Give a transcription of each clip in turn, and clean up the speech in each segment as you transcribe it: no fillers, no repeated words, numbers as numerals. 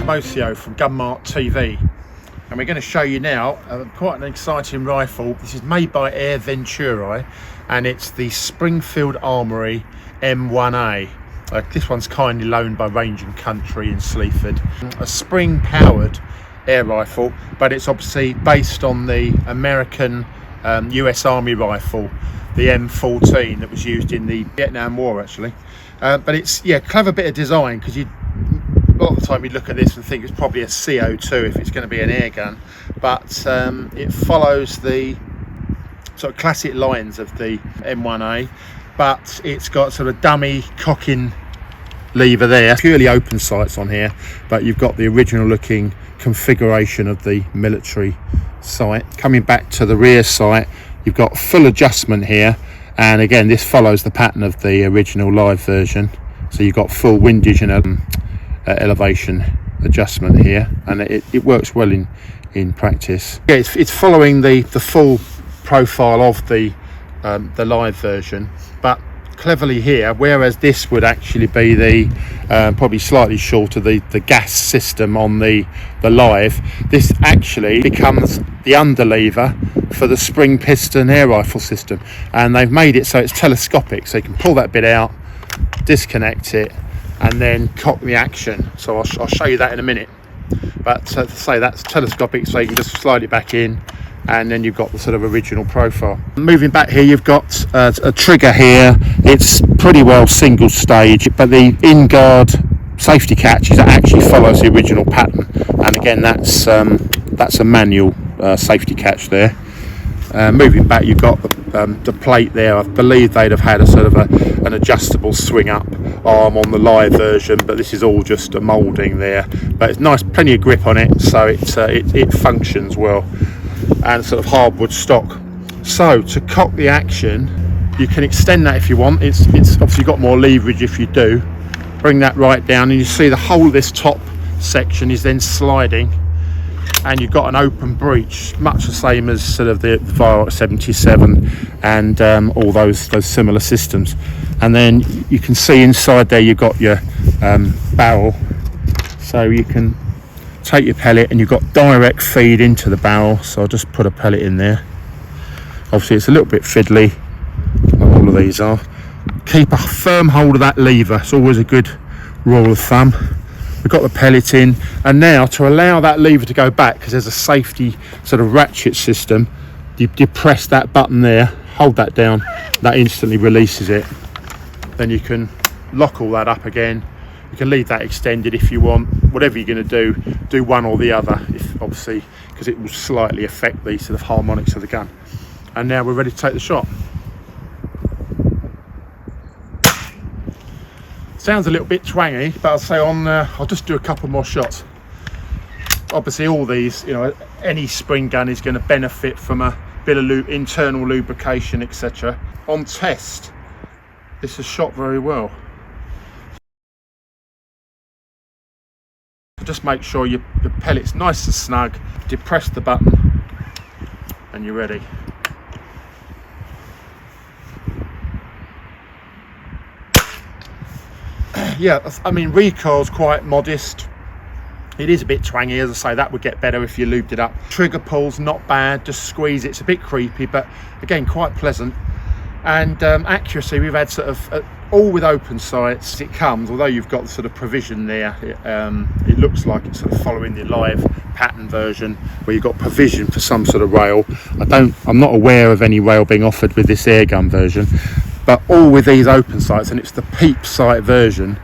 Camoccio from Mart TV, and we're going to show you now quite an exciting rifle. This is made by Venturi, and it's the Springfield Armoury M1A. This one's kindly loaned by Range and Country in Sleaford. A spring powered air rifle, but it's obviously based on the American US Army rifle, the M14, that was used in the Vietnam War actually. But it's, yeah, clever bit of design, because a lot of the time you look at this and think it's probably a CO2 if it's going to be an air gun, but it follows the sort of classic lines of the M1A, but it's got sort of dummy cocking lever there, purely open sights on here, but you've got the original looking configuration of the military sight. Coming back to the rear sight, you've got full adjustment here, and again this follows the pattern of the original live version, so you've got full windage and elevation adjustment here, and it works well in practice. Yeah, it's following the full profile of the live version, but cleverly here, whereas this would actually be the probably slightly shorter, the gas system on the live, this actually becomes the underlever for the spring piston air rifle system, and they've made it so it's telescopic, so you can pull that bit out, disconnect it, and then cock the action. So I'll show you that in a minute, but to say that's telescopic, so you can just slide it back in, and then you've got the sort of original profile. Moving back here, you've got a trigger here. It's pretty well single stage, but the in-guard safety catch actually follows the original pattern, and again that's a manual safety catch there. Moving back, you've got the plate there. I believe they'd have had a sort of an adjustable swing up arm on the live version, but this is all just a moulding there, but it's nice, plenty of grip on it, so it functions well, and sort of hardwood stock. So to cock the action, you can extend that if you want. It's obviously got more leverage if you do. Bring that right down, and you see the whole of this top section is then sliding, and you've got an open breech, much the same as sort of the Violet 77 and all those similar systems. And then you can see inside there you've got your barrel, so you can take your pellet, and you've got direct feed into the barrel. So I'll just put a pellet in there. Obviously it's a little bit fiddly, like all of these are. Keep a firm hold of that lever, it's always a good rule of thumb. We've got the pellet in, and now to allow that lever to go back, because there's a safety sort of ratchet system, you press that button there, hold that down, that instantly releases it. Then you can lock all that up again. You can leave that extended if you want. Whatever you're going to do one or the other, if obviously, because it will slightly affect the sort of harmonics of the gun. And now we're ready to take the shot. Sounds a little bit twangy, but I'll say I'll just do a couple more shots. Obviously all these, any spring gun is going to benefit from a bit of internal lubrication, etc. On test, this has shot very well. Just make sure your pellet's nice and snug, depress the button, and you're ready. Yeah, I mean, recoil's quite modest. It is a bit twangy, as I say, that would get better if you lubed it up. Trigger pull's not bad, just squeeze it. It's a bit creepy, but again, quite pleasant. And accuracy, we've had sort of all with open sights. It comes, although you've got the sort of provision there, it looks like it's sort of following the live pattern version, where you've got provision for some sort of rail. I'm not aware of any rail being offered with this airgun version, but all with these open sights, and it's the peep sight version,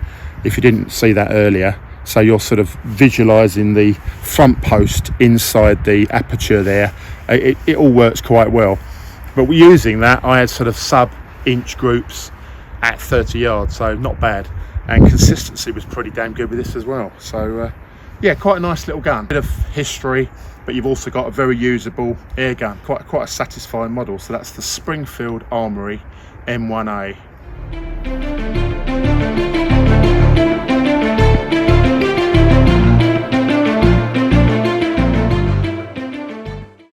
if you didn't see that earlier. So you're sort of visualizing the front post inside the aperture there. It all works quite well. But using that, I had sort of sub-inch groups at 30 yards, so not bad. And consistency was pretty damn good with this as well. So yeah, quite a nice little gun. Bit of history, but you've also got a very usable air gun. Quite a satisfying model. So that's the Springfield Armoury M1A.